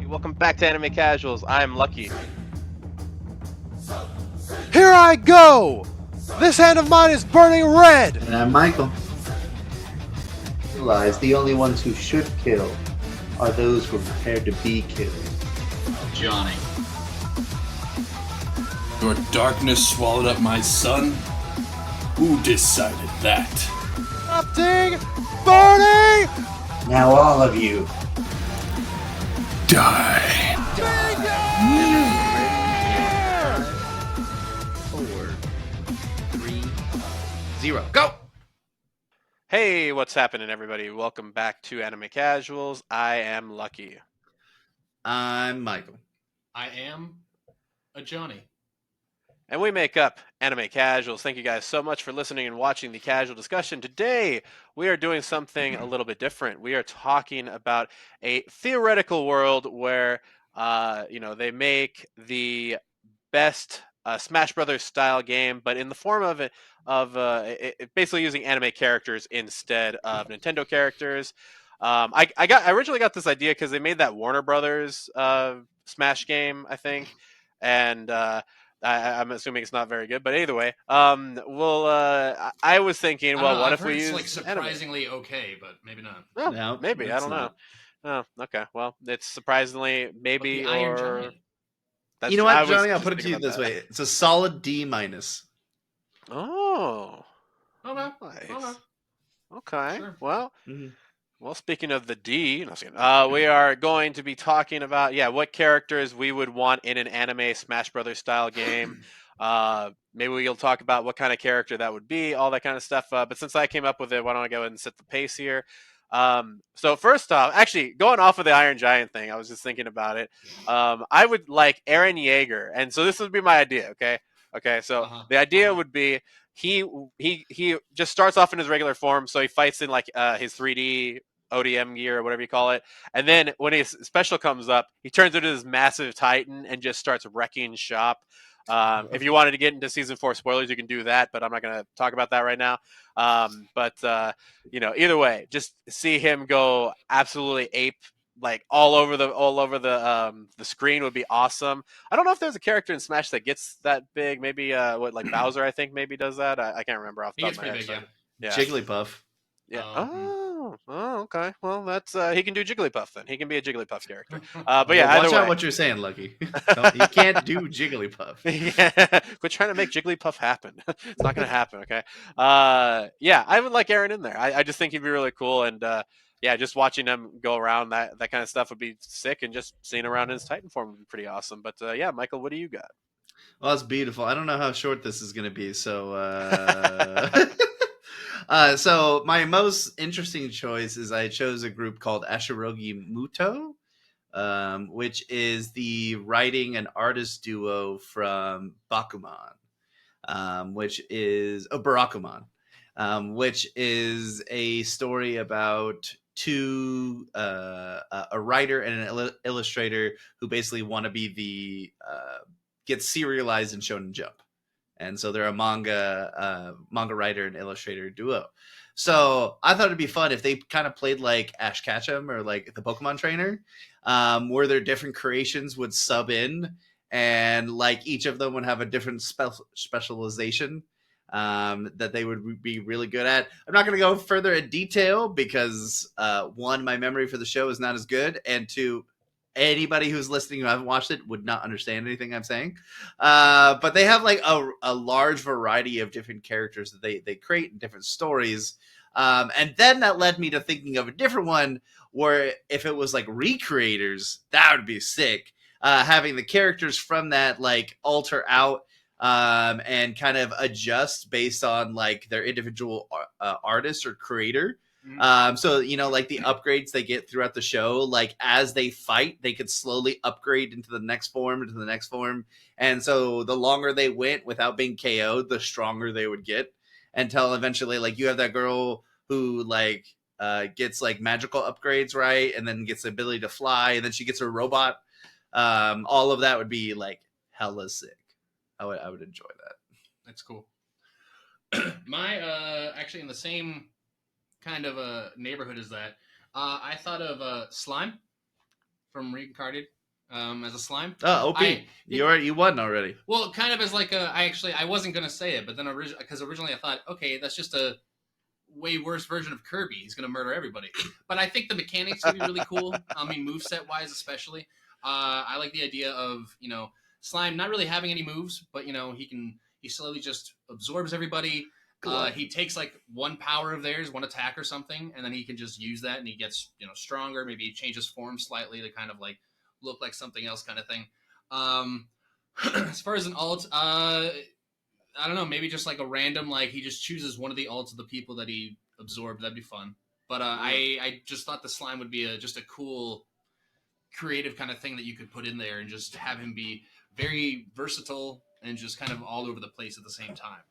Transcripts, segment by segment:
Welcome back to Anime Casuals. I'm Lucky. Here I go! This hand of mine is burning red! And I'm Michael. Realize the only ones who should kill are those who are prepared to be killed. Johnny. Your darkness swallowed up my son? Who decided that? Erupting! Burning! Now all of you. Die. 4, 3, 0, go! Hey, what's happening, everybody? Welcome back to Anime Casuals. I am Lucky. I'm Michael. I am a Johnny. And we make up Anime Casuals. Thank you guys so much for listening and watching the casual discussion. Today, we are doing something a little bit different. We are talking about a theoretical world where, they make the best Smash Brothers style game, but in the form of basically using anime characters instead of Nintendo characters. I originally got this idea because they made that Warner Brothers Smash game, I think, and I'm assuming it's not very good, but either way, I was thinking, well, what if we use like surprisingly okay, but maybe not. Well, No, maybe I it's don't not. know. Oh, okay. Well, it's surprisingly maybe But the Iron or Giant. that's You know I what, was Johnny? I'll just put it to thinking you about this that. way. It's a solid D minus. Oh, Okay. nice. Okay. Sure. Well, Mhm. speaking of the D, no, we are going to be talking about what characters we would want in an anime Smash Brothers style game. Maybe we'll talk about what kind of character that would be, all that kind of stuff. But since I came up with it, why don't I go ahead and set the pace here? So first off, actually going off of the Iron Giant thing, I was just thinking about it. I would like Eren Yeager, and so this would be my idea. Okay. So the idea would be he just starts off in his regular form, so he fights in like his 3D ODM gear or whatever you call it, and then when his special comes up, he turns into this massive Titan and just starts wrecking shop. If you wanted to get into season 4 spoilers, you can do that, but I'm not going to talk about that right now. Either way, just see him go absolutely ape, like all over the screen would be awesome. I don't know if there's a character in Smash that gets that big. Maybe Bowser, I think maybe does that. I can't remember off the He top gets of my pretty head. big, Yeah. Jigglypuff. Yeah. Oh, Okay. Well, that's he can do Jigglypuff then. He can be a Jigglypuff character. But Well, yeah, watch either out way. what you're saying, Lucky. You can't do Jigglypuff. Yeah, quit trying to make Jigglypuff happen. It's not going to happen. Okay. I would like Eren in there. I just think he'd be really cool, and just watching him go around that kind of stuff would be sick, and just seeing around in his Titan form would be pretty awesome. But Michael, what do you got? Well, that's beautiful. I don't know how short this is going to be, so so my most interesting choice is I chose a group called Ashirogi Muto, which is the writing and artist duo from Bakuman, which is Barakuman, which is a story about two a writer and an illustrator who basically want to be the get serialized in Shonen Jump, and so they're a manga writer and illustrator duo. So I thought it'd be fun if they kind of played like Ash Ketchum or like the Pokemon Trainer, where their different creations would sub in, and like each of them would have a different specialization that they would be really good at. I'm not going to go further in detail because one, my memory for the show is not as good, and two, anybody who's listening who haven't watched it would not understand anything I'm saying. But they have like a large variety of different characters that they create in different stories. And then that led me to thinking of a different one where if it was like recreators, that would be sick. Having the characters from that like alter out and kind of adjust based on like their individual artist or creator. So like the upgrades they get throughout the show, like as they fight, they could slowly upgrade into the next form, and so the longer they went without being KO'd, the stronger they would get, until eventually, like, you have that girl who like gets like magical upgrades, right, and then gets the ability to fly, and then she gets her robot. All of that would be like hella sick. I would enjoy that. That's cool. My actually in the same kind of a neighborhood as that, I thought of Slime from Reincarnated. as a slime. Oh, OP. You won already. Well, kind of as like I wasn't gonna say it, but then because originally I thought, okay, that's just a way worse version of Kirby. He's gonna murder everybody. But I think the mechanics would be really cool. I mean, moveset wise, especially. I like the idea of slime not really having any moves, but he slowly just absorbs everybody. He takes like one power of theirs, one attack or something, and then he can just use that, and he gets stronger. Maybe he changes form slightly to kind of like look like something else, kind of thing. As far as an alt, I don't know, maybe just like a random, like he just chooses one of the alts of the people that he absorbed. That'd be fun. But I just thought the slime would be just a cool, creative kind of thing that you could put in there and just have him be very versatile and just kind of all over the place at the same time.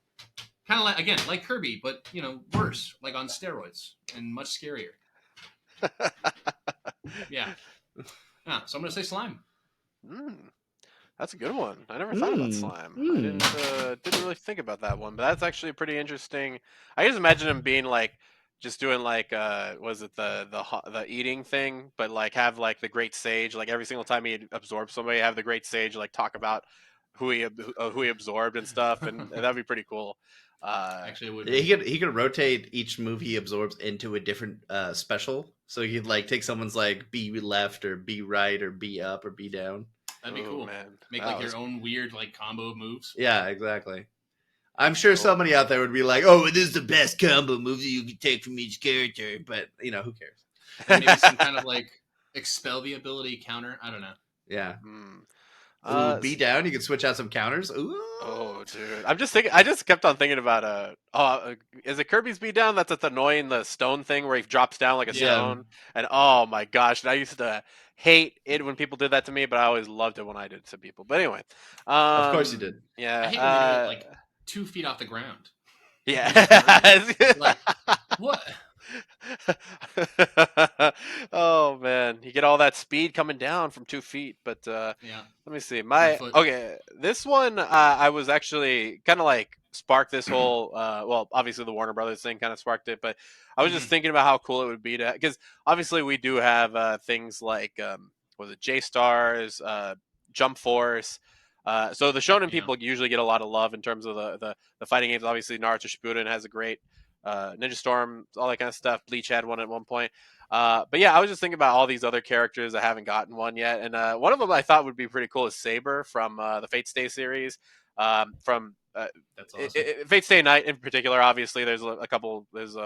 Kind of like, again, like Kirby, but worse, like on steroids and much scarier. Yeah. So I'm gonna say slime. That's a good one. I never thought about slime. I didn't really think about that one, but that's actually pretty interesting. I just imagine him being like just doing like was it the eating thing, but like have like the great sage, like every single time he absorbs somebody, have the great sage like talk about who he absorbed and stuff, and that'd be pretty cool. Actually, it would. He could rotate each move he absorbs into a different special. So he'd like take someone's like B left or B right or B up or B down. That'd be cool, man. Make like your own weird like combo of moves. Yeah, exactly. I'm sure somebody out there would be like, "Oh, this is the best combo move that you can take from each character," but who cares? And maybe some kind of like expel the ability counter. I don't know. Yeah. Ooh, B down. You can switch out some counters. Ooh. Oh, dude. I'm just thinking. I just kept on thinking about is it Kirby's B down? That's annoying the stone thing where he drops down like a stone. And oh my gosh, I used to hate it when people did that to me, but I always loved it when I did it to people. But anyway, of course you did. Yeah. I hate when they do it like 2 feet off the ground. Yeah. Like, what? Oh man, you get all that speed coming down from 2 feet, but let me see. This one I was actually kind of like sparked this whole well, obviously the Warner Brothers thing kind of sparked it, but I was just thinking about how cool it would be to, because obviously we do have things like was it J Stars, Jump Force. So the shonen people usually get a lot of love in terms of the fighting games. Obviously Naruto Shippuden has a great Ninja Storm, all that kind of stuff. Bleach had one at one point. But yeah, I was just thinking about all these other characters that haven't gotten one yet. And one of them I thought would be pretty cool is Saber from the Fate Stay series. That's awesome. Fate Stay Night in particular, obviously, there's there's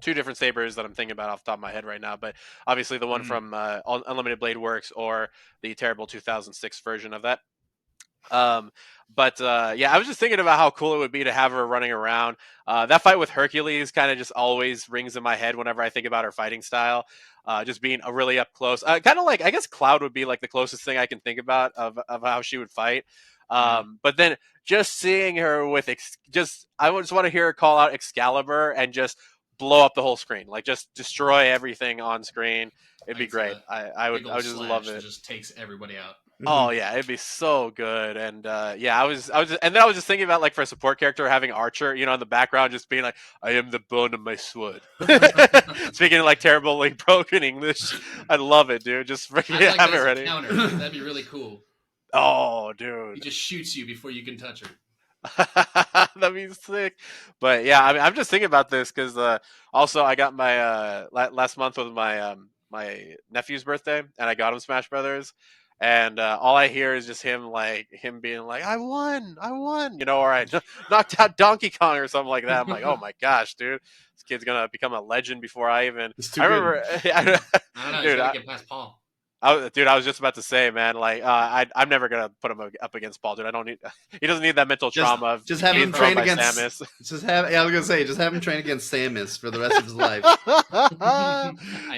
2 different Sabers that I'm thinking about off the top of my head right now. But obviously the one from Unlimited Blade Works or the terrible 2006 version of that. Yeah, I was just thinking about how cool it would be to have her running around. That fight with Hercules kind of just always rings in my head whenever I think about her fighting style. Just being a really up close, kind of like, I guess Cloud would be like the closest thing I can think about of how she would fight. But then just seeing her with I just want to hear her call out Excalibur and just blow up the whole screen, like just destroy everything on screen. It'd be great. I would just love it. Just takes everybody out. Oh yeah, it'd be so good. And I was just thinking about, like, for a support character having Archer, in the background just being like, "I am the bone of my sword," speaking like terrible, like, broken English. I love it, dude. Just freaking have it ready. Counter. That'd be really cool. Oh, dude. He just shoots you before you can touch her. That'd be sick. But yeah, I mean, I'm just thinking about this because also I got my last month was my my nephew's birthday, and I got him Smash Brothers. And all I hear is just him being like, I won, or I knocked out Donkey Kong or something like that. I'm like, oh my gosh, dude, this kid's gonna become a legend before I even. I remember. I don't know. Dude, gotta get past Paul. I was just about to say, man, like, I'm never gonna put him up against Paul, dude. I don't need. He doesn't need that mental trauma of just have him train against Samus. I was gonna say, just have him train against Samus for the rest of his life. I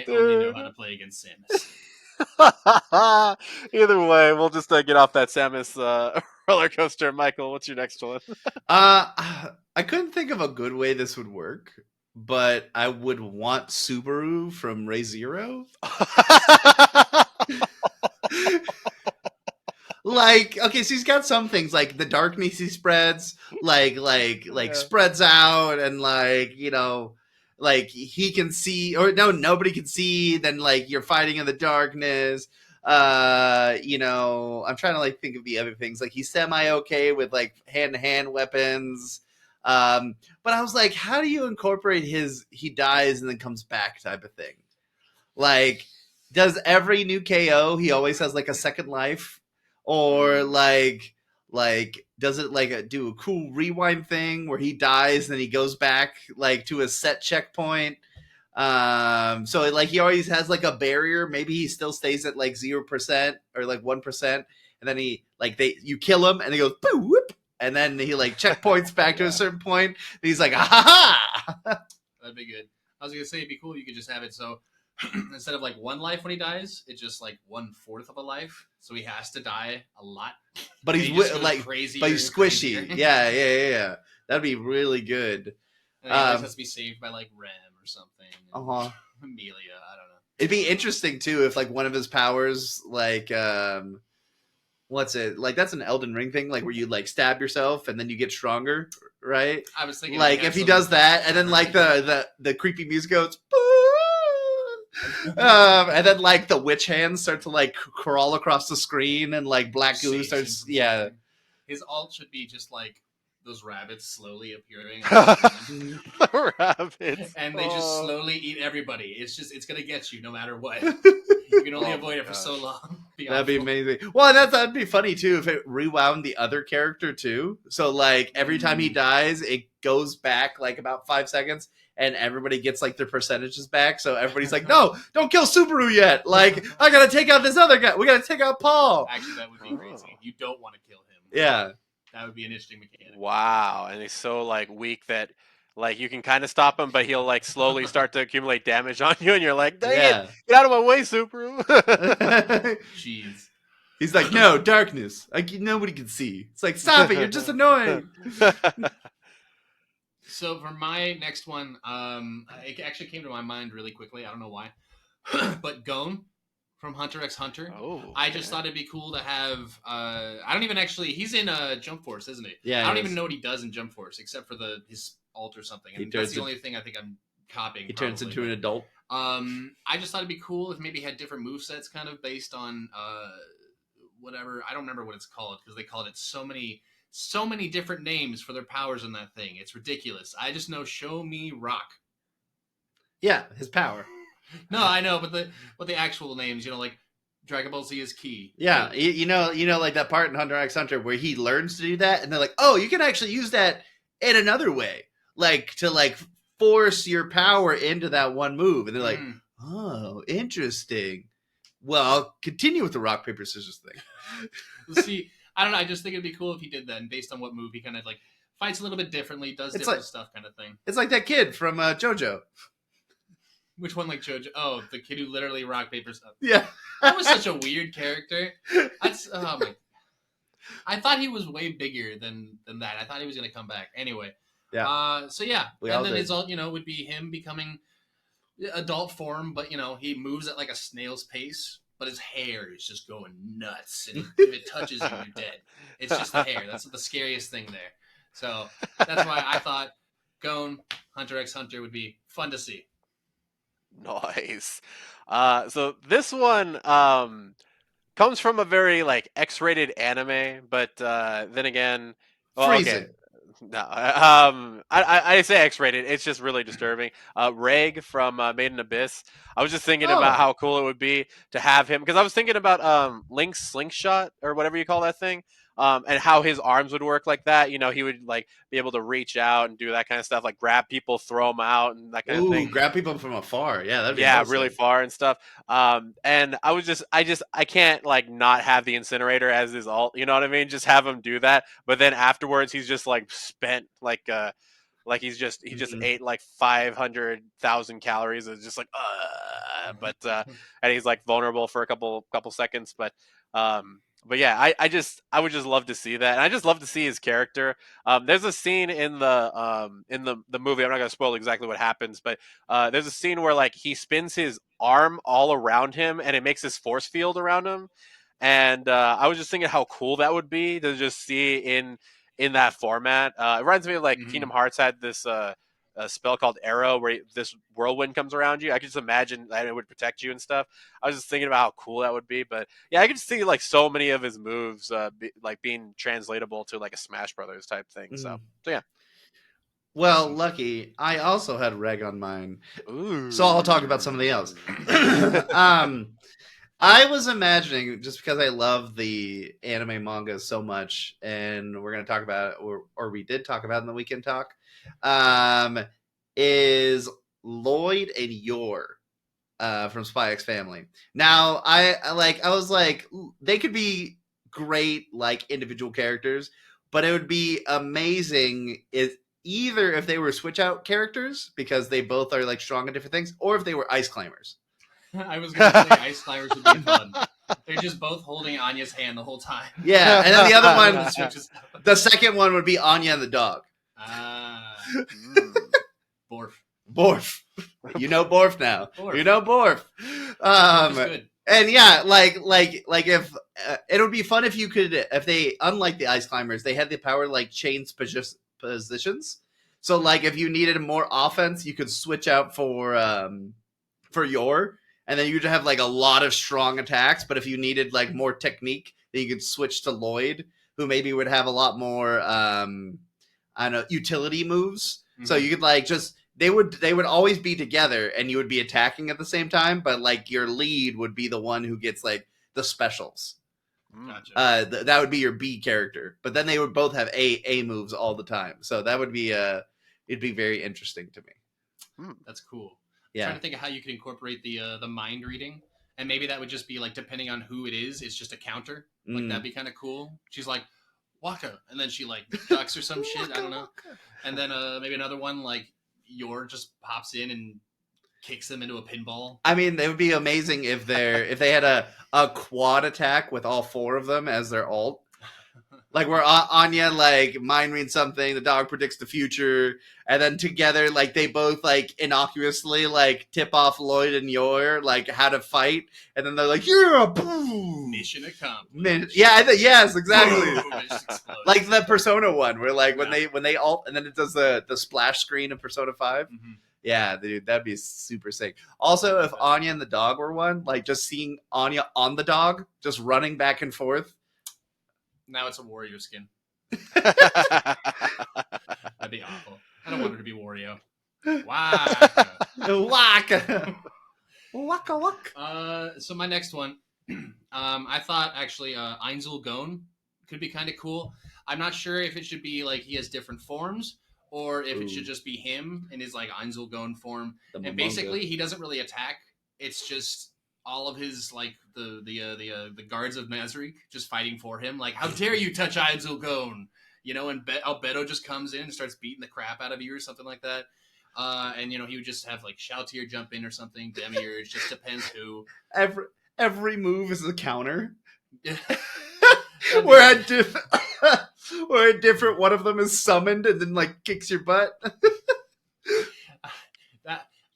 only know how to play against Samus. Either way, we'll just get off that Samus roller coaster. Michael, what's your next one? I couldn't think of a good way this would work, but I would want Subaru from Re:Zero. Like, okay, so he's got some things like the darkness he spreads, spreads out, and like he can see, or no, nobody can see. Then like you're fighting in the darkness. You know, I'm trying to like think of the other things. Like he's semi okay with like hand to hand weapons. But I was like, how do you incorporate his he dies and then comes back type of thing? Like, does every new KO he always has like a second life, or like does it like do a cool rewind thing where he dies and then he goes back like to a set checkpoint? So like he always has like a barrier. Maybe he still stays at like 0% or like 1%, and then he like they you kill him and he goes boo whoop, and then he like checkpoints back to a certain point. And he's like, ha ha. That'd be good. I was gonna say it'd be cool. You could just have it so instead of like one life when he dies, it's just like 1/4 of a life. So he has to die a lot. But And he's he just goes like, crazier but he's and squishy. crazier. Yeah. That'd be really good. And he always has to be saved by like Rem or something. Amelia, I don't know. It'd be interesting too if like one of his powers, like what's it like? That's an Elden Ring thing, like where you like stab yourself and then you get stronger, right? I was thinking Like if he does that, and then like the creepy music goes, and then like the witch hands start to like crawl across the screen, and like black goo starts, yeah. His alt should be just like those rabbits slowly appearing, Rabbits. and they just slowly eat everybody. It's gonna get you no matter what. You can only avoid it for so long. That'd be amazing. Well, that'd be funny too if it rewound the other character too. So like every time he dies, it goes back like about 5 seconds, and everybody gets like their percentages back. So everybody's like, "No, don't kill Subaru yet! Like I gotta take out this other guy. We gotta take out Paul." Actually, that would be crazy. You don't want to kill him. Yeah. That would be an interesting mechanic. Wow, and he's so like weak that like you can kind of stop him, but he'll like slowly start to accumulate damage on you, and you're like, dang it, get out of my way, Subaru. Jeez. He's like, no, darkness. Like nobody can see. It's like, stop it, you're just annoying. So for my next one, it actually came to my mind really quickly. I don't know why, but Gon from Hunter x Hunter. Oh, I just thought it'd be cool to have. I don't even actually. He's in Jump Force, isn't he? Yeah. I don't even know what he does in Jump Force except for his alt or something. And that's the only thing I think I'm copying. He turns into an adult. I just thought it'd be cool if maybe he had different movesets, kind of based on whatever. I don't remember what it's called because they called it so many different names for their powers in that thing. It's ridiculous. I just know Show Me Rock. Yeah, his power. No, I know, but the actual names, like Dragon Ball Z is key. Yeah, you know, like that part in Hunter x Hunter where he learns to do that, and they're like, "Oh, you can actually use that in another way, like to like force your power into that one move." And they're like, "Oh, interesting." Well, I'll continue with the rock paper scissors thing. See, I don't know. I just think it'd be cool if he did that, and based on what move he kind of like fights a little bit differently, does different stuff, kind of thing. It's like that kid from JoJo. Which one, like JoJo? Oh, the kid who literally rock paper stuff. Yeah, that was such a weird character. Oh my! I thought he was way bigger than that. I thought he was gonna come back anyway. Yeah. So yeah, and then his alt, would be him becoming adult form, but he moves at like a snail's pace. But his hair is just going nuts, and if it touches you, you're dead. It's just the hair. That's the scariest thing there. So that's why I thought Gon Hunter x Hunter would be fun to see. Nice. So this one comes from a very like X-rated anime, but then again, freezing. Okay. No, I say X-rated. It's just really disturbing. Reg from Made in Abyss. I was just thinking about how cool it would be to have him because I was thinking about Link's slingshot or whatever you call that thing. And how his arms would work like that. He would like be able to reach out and do that kind of stuff, like grab people, throw them out, and that kind of thing. Grab people from afar. Yeah, that'd be really far and stuff. And I can't like not have the incinerator as his alt. You know what I mean? Just have him do that. But then afterwards, he's just like spent like he just ate like 500,000 calories. It's just like and he's like vulnerable for a couple seconds, but yeah, I would just love to see that, and I just love to see his character. There's a scene in the movie. I'm not gonna spoil exactly what happens, but there's a scene where like he spins his arm all around him, and it makes this force field around him. And I was just thinking how cool that would be to just see in that format. It reminds me of like Kingdom Hearts had this a spell called Arrow, where this whirlwind comes around you. I could just imagine that it would protect you and stuff. I was just thinking about how cool that would be. But yeah, I could see like so many of his moves like being translatable to like a Smash Brothers type thing. So Mm. yeah. Well, lucky. I also had Reg on mine, so I'll talk about something else. Ooh. I was imagining, just because I love the anime manga so much, and we're going to talk about it, or we did talk about it in the weekend talk, is Lloyd and Yor from Spy X Family. Now, I was like, they could be great, like, individual characters, but it would be amazing if they were switch out characters, because they both are like strong at different things, or if they were ice climbers. I was gonna say ice climbers would be fun. They're just both holding Anya's hand the whole time. Yeah, and then the other one, The switches. the second one would be Anya and the dog. Borf. Borf. You know Borf now. Borf. You know Borf. That's good. And yeah, like if it would be fun if they, unlike the ice climbers, they had the power to like change positions. So like if you needed more offense, you could switch out for Yor, and then you'd have like a lot of strong attacks. But if you needed like more technique, then you could switch to Lloyd, who maybe would have a lot more I don't know, utility moves. Mm-hmm. So you could like just they would always be together, and you would be attacking at the same time, but like your lead would be the one who gets like the specials. Gotcha. That would be your B character, but then they would both have A moves all the time. So that would be it'd be very interesting to me. That's cool. Yeah. I'm trying to think of how you could incorporate the mind reading, and maybe that would just be like, depending on who it is, it's just a counter. Like that'd be kind of cool. She's like Waka, and then she like ducks or some shit. I don't know. And then maybe another one like Yor just pops in and kicks them into a pinball. I mean, it would be amazing if they had a quad attack with all four of them as their ult. Like where Anya like mind reads something, the dog predicts the future, and then together like they both like innocuously like tip off Lloyd and Yor like how to fight, and then they're like, "Yeah, boom, mission accomplished." Yes, exactly. Boom, like the Persona one, where like when they ult, and then it does the splash screen of Persona 5. Mm-hmm. Yeah, dude, that'd be super sick. Also, if Anya and the dog were one, like just seeing Anya on the dog, just running back and forth. Now it's a Wario skin. That'd be awful. I don't want her to be Wario. Waka. Waka. Waka waka. So my next one, I thought actually Ainzul Gon could be kind of cool. I'm not sure if it should be like he has different forms, or if it should just be him in his like Ainzul Gon form. And basically he doesn't really attack. It's just all of his like the guards of Nazarick just fighting for him. Like, how dare you touch Ainzul Gon? You know, and Albedo just comes in and starts beating the crap out of you or something like that. And you know, he would just have like Shoutier jump in or something. Demiurge, just depends who. Every move is a counter. where a different one of them is summoned and then like kicks your butt.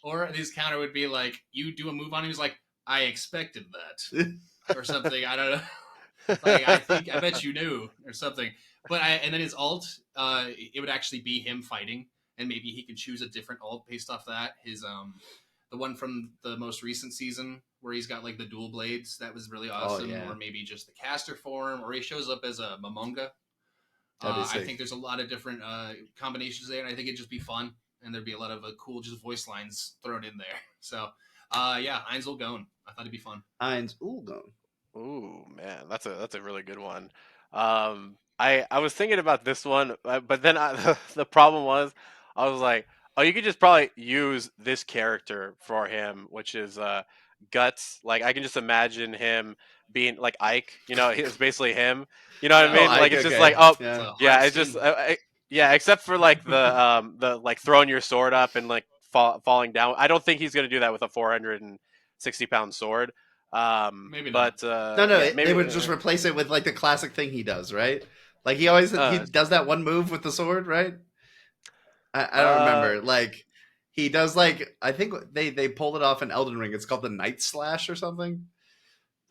Or his counter would be like, you do a move on him, he's like, I expected that, or something. I don't know. Like, I bet you knew, or something. But and then his ult, it would actually be him fighting, and maybe he could choose a different ult based off that. His the one from the most recent season where he's got like the dual blades, that was really awesome. Oh, yeah. Or maybe just the caster form, or he shows up as a Momonga. I think there's a lot of different combinations there, and I think it'd just be fun, and there'd be a lot of cool just voice lines thrown in there. So. Yeah, Ainzul Gon. I thought it'd be fun. Ainzul Gon. Ooh, man, that's a really good one. I was thinking about this one, but then the problem was, I was like, oh, you could just probably use this character for him, which is Guts. Like, I can just imagine him being like Ike. You know, it's basically him. You know what I mean? Ike, like, it's just like, oh, yeah, it's skin. just, yeah, except for like the like throwing your sword up and like falling down. I don't think he's going to do that with a 460-pound sword. Maybe not. But no, yeah, they would just replace it with like the classic thing he does, right? Like he always he does that one move with the sword, right? I don't remember. Like he does like, I think they pulled it off in Elden Ring. It's called the Night Slash or something.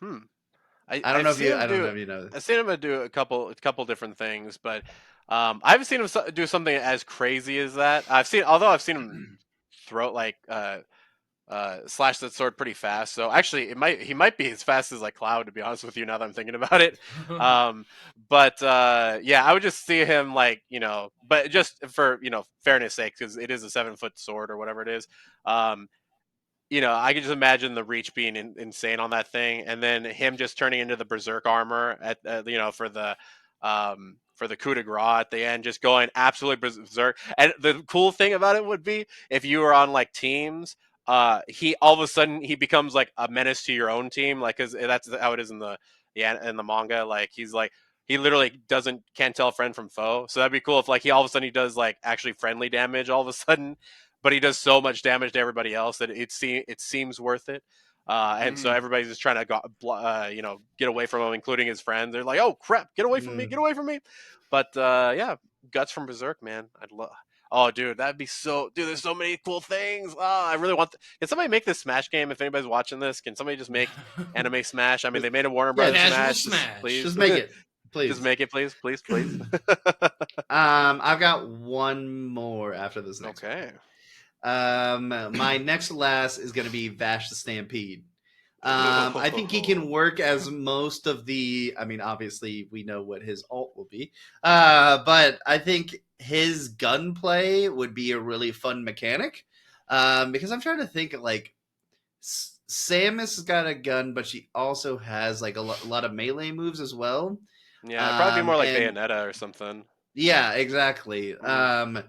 I don't know if you know. I've seen him do a couple different things, but I haven't seen him do something as crazy as that. Although I've seen him throw like slash that sword pretty fast. So actually, he might be as fast as like Cloud, to be honest with you. Now that I'm thinking about it, um, but yeah, I would just see him like but just for fairness sake, because it is a 7 foot sword or whatever it is. Um, I can just imagine the reach being insane on that thing, and then him just turning into the Berserk armor at for the coup de grace at the end, just going absolutely berserk. And the cool thing about it would be if you were on like teams, he all of a sudden he becomes like a menace to your own team, like because that's how it is in in the manga. Like he's like he literally can't tell friend from foe. So that'd be cool if like he all of a sudden he does like actually friendly damage all of a sudden, but he does so much damage to everybody else that it seems worth it. And so Mm. everybody's just trying to get away from him, including his friends. They're like, "Oh crap, get away from me, Mm. get away from me!" But yeah, guts from Berserk, man. I'd love. Oh, dude, that'd be so. Dude, there's so many cool things. Oh, I really want. Can somebody make this Smash game? If anybody's watching this, can somebody just make anime Smash? I mean, Just- they made a Warner yeah, Brothers Casual Smash. Smash. Please, just make it, just please. make it, please, please, please. I've got one more after this next Okay. one. My next to last is going to be Vash the Stampede. I think he can work as most of the. I mean, obviously, we know what his ult will be, but I think his gunplay would be a really fun mechanic. Because I'm trying to think like Samus has got a gun, but she also has like a lot of melee moves as well. Yeah, it'd probably be more like And Bayonetta or something. yeah, exactly. Mm.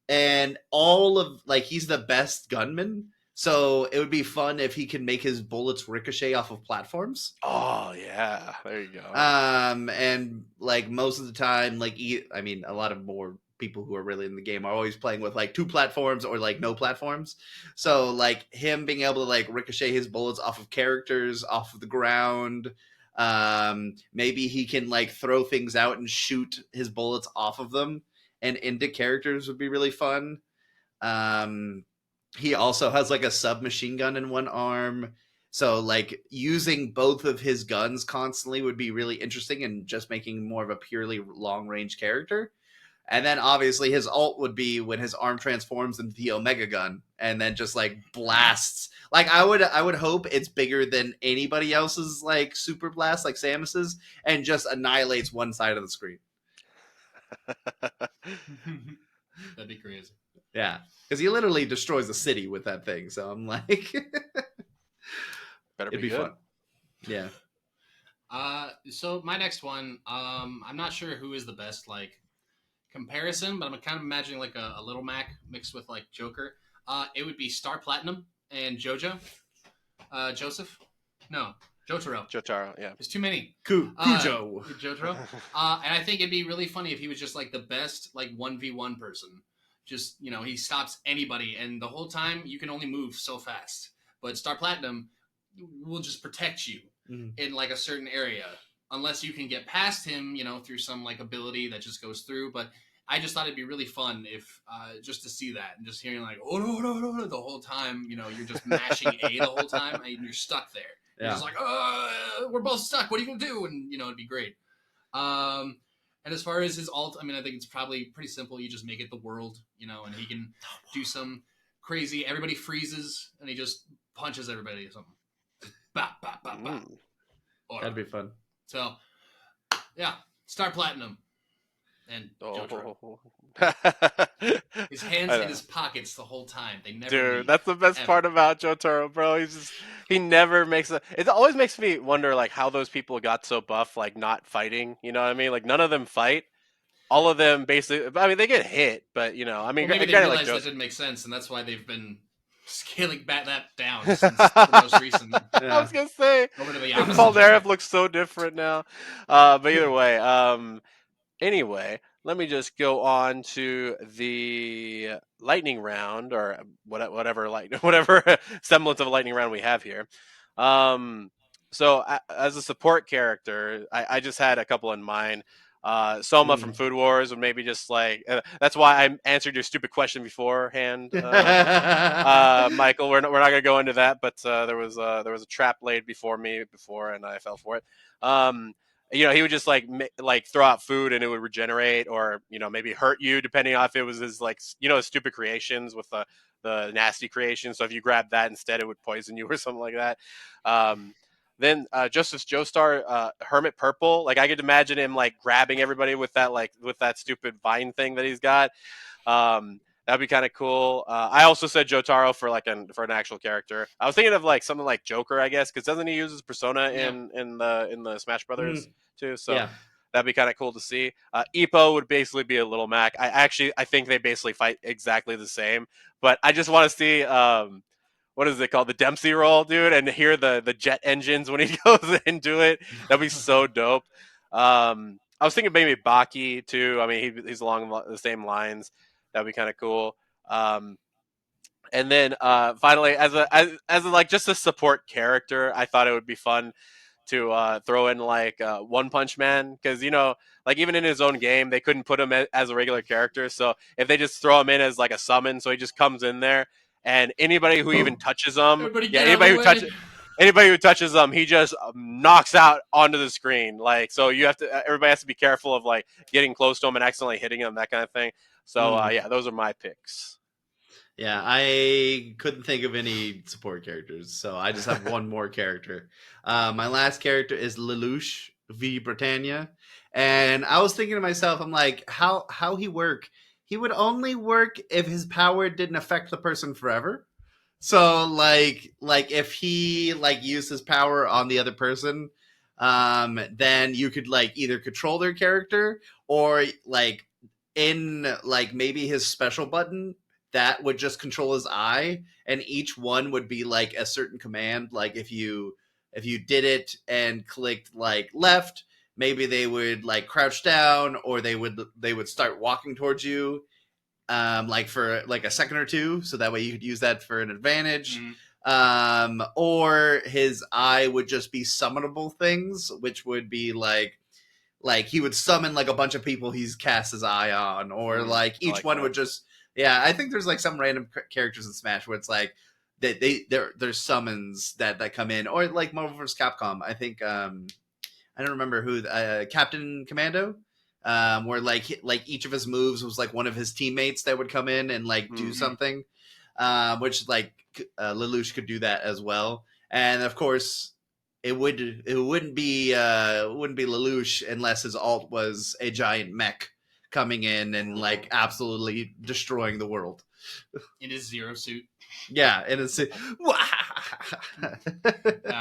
And all of like he's the best gunman, so it would be fun if he can make his bullets ricochet off of platforms. Oh yeah, there you go. And like most of the time, like I mean, a lot of more people who are really in the game are always playing with like 2 platforms or like no platforms. So like him being able to like ricochet his bullets off of characters, off of the ground. Maybe he can like throw things out and shoot his bullets off of them and into characters would be really fun. Um, he also has like a submachine gun in one arm. So like using both of his guns constantly would be really interesting and just making more of a purely long range character. And then obviously his ult would be when his arm transforms into the Omega gun and then just like blasts. Like I would hope it's bigger than anybody else's like super blast like Samus's and just annihilates one side of the screen. That'd be crazy. Yeah, because he literally destroys the city with that thing. So I'm like, Better it'd be be good. fun. Yeah. So my next one, I'm not sure who is the best like comparison, but I'm kind of imagining like a Little Mac mixed with like Joker. It would be Star Platinum and Joseph. No, Jotaro. Jotaro, yeah. There's too many. Cujo. Jotaro. And I think it'd be really funny if he was just like the best like 1v1 person. Just he stops anybody, and the whole time you can only move so fast. But Star Platinum will just protect you in like a certain area, unless you can get past him, through some like ability that just goes through. But I just thought it'd be really fun if just to see that and just hearing like oh no the whole time, you're just mashing A the whole time and you're stuck there. You're just like we're both stuck. What are you gonna do? And it'd be great. And as far as his ult, I mean, I think it's probably pretty simple. You just make it the world, and he can do some crazy. Everybody freezes, and he just punches everybody or something. Bop, bop, bop, bop. That'd be fun. So, yeah, Star Platinum and Jotaro. Oh. His hands in his pockets the whole time. They never Dude, leave, that's the best ever. part about Jotaro, bro. He never makes it always makes me wonder like how those people got so buff, like not fighting. You know what I mean? Like none of them fight. All of them basically. I mean, they get hit, but I mean, Well, maybe they granted, realized like that didn't make sense, and that's why they've been scaling back that down since the most recent. I was gonna say, Over to the opposite. Polnareff looks so different now. But either way, anyway, let me just go on to the lightning round, or whatever whatever semblance of a lightning round we have here. So as a support character, I just had a couple in mind. Soma from Food Wars would maybe just like that's why I answered your stupid question beforehand, Michael. We're not gonna go into that, but there was a trap laid before me before, and I fell for it. he would just like throw out food and it would regenerate, or maybe hurt you depending on if it was his his stupid creations with the nasty creation. So if you grab that instead, it would poison you or something like that. Um, then Justice Joestar, Hermit Purple, like I could imagine him like grabbing everybody with that stupid vine thing that he's got. That'd be kind of cool. I also said Jotaro for an actual character. I was thinking of like something like Joker, I guess, because doesn't he use his persona Yeah. in the Smash Brothers Mm, too? So yeah. that'd be kind of cool to see. Ippo would basically be a Little Mac. I think they basically fight exactly the same, but I just want to see what is it called, the Dempsey roll, dude, and hear the jet engines when he goes into it. That'd be so dope. I was thinking maybe Baki too. I mean, he's along the same lines. That'd be kind of cool. Um, and then finally, as a, like just a support character, I thought it would be fun to throw in like One Punch Man, because like even in his own game they couldn't put him as a regular character. So if they just throw him in as like a summon, so he just comes in there, and anybody who even touches him, Everybody yeah, get out of the way. anybody who touches him, he just knocks out onto the screen. Like, so everybody has to be careful of like getting close to him and accidentally hitting him, that kind of thing. So Mm. yeah, those are my picks. Yeah, I couldn't think of any support characters, so I just have one more character. My last character is Lelouch v Britannia, and I was thinking to myself, I'm like, how he work? He would only work if his power didn't affect the person forever. So like if he like used his power on the other person, then you could like either control their character, or like in like maybe his special button that would just control his eye, and each one would be like a certain command. Like if you did it and clicked like left, maybe they would like crouch down, or they would start walking towards you, like for like a second or two, so that way you could use that for an advantage. Mhm. Or his eye would just be summonable things, which would be like he would summon like a bunch of people he's cast his eye on, or like I each like one that. would just, yeah. I think there's like some random characters in Smash where it's like there's summons that come in, or like Marvel vs. Capcom. I think I don't remember who, Captain Commando, where like each of his moves was like one of his teammates that would come in and like do Mhm. something, which like Lelouch could do that as well. And of course, it wouldn't be Lelouch unless his alt was a giant mech coming in and like absolutely destroying the world. In his Zero suit. Yeah, and it's I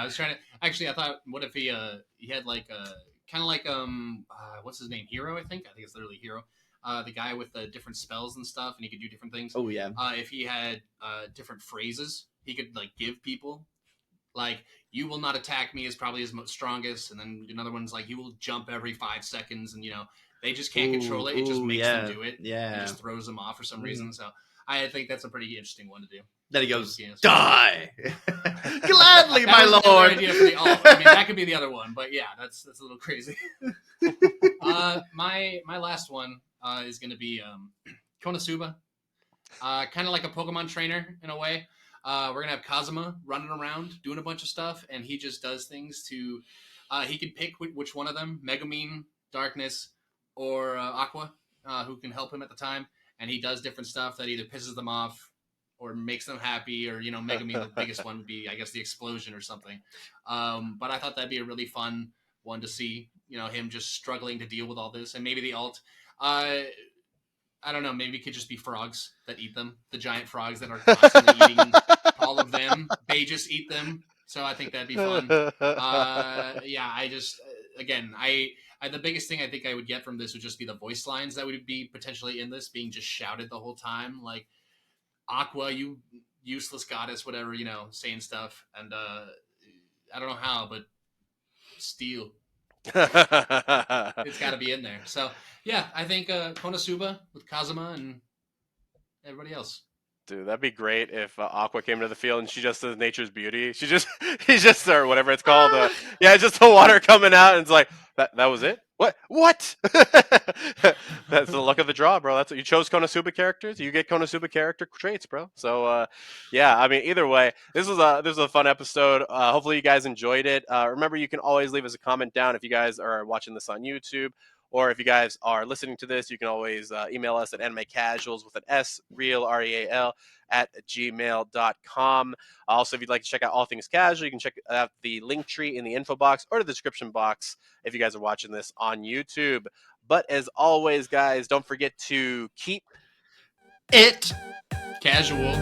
was trying to actually. I thought, what if he had like kind of like what's his name? Hero, I think. I think it's literally Hero. The guy with the different spells and stuff, and he could do different things. oh yeah. If he had different phrases, he could like give people like "You will not attack me" is probably his most strongest, and then another one's like "You will jump every 5 seconds," and they just can't control it. It just makes yeah, them do it. yeah. It just throws them off for some reason. So I think that's a pretty interesting one to do. Then he goes, Yes. "Die, gladly, my That was another lord." idea for the alt. I mean, that could be the other one, but yeah, that's a little crazy. My last one is going to be Konosuba, kind of like a Pokemon trainer in a way. We're gonna have Kazuma running around doing a bunch of stuff, and he just does things to. He can pick which one of them, Megumin, Darkness, or Aqua, who can help him at the time, and he does different stuff that either pisses them off or makes them happy, or Megumin, the biggest one would be, I guess, the explosion or something. But I thought that'd be a really fun one to see. Him just struggling to deal with all this, and maybe the alt. I don't know. Maybe it could just be frogs that eat them. The giant frogs that are constantly eating all of them. They just eat them. So I think that'd be fun. Yeah, I just again, the biggest thing I think I would get from this would just be the voice lines that would be potentially in this being just shouted the whole time, like "Aqua, you useless goddess," whatever, saying stuff. And I don't know how, but steel. It's got to be in there. So yeah, I think Konosuba with Kazuma and everybody else. Dude, that'd be great if Aqua came to the field and she just does nature's beauty. He's just or whatever it's called. Yeah, just the water coming out, and it's like that was it. What? What? That's the luck of the draw, bro. That's what you chose Konosuba characters. You get Konosuba character traits, bro. So, yeah. I mean, either way, this was a fun episode. Hopefully, you guys enjoyed it. Remember, you can always leave us a comment down if you guys are watching this on YouTube, or if you guys are listening to this, you can always email us at animecasuals with an S, real REAL at gmail.com. Also, if you'd like to check out all things casual, you can check out the link tree in the info box or the description box if you guys are watching this on YouTube. But as always, guys, don't forget to keep Casual.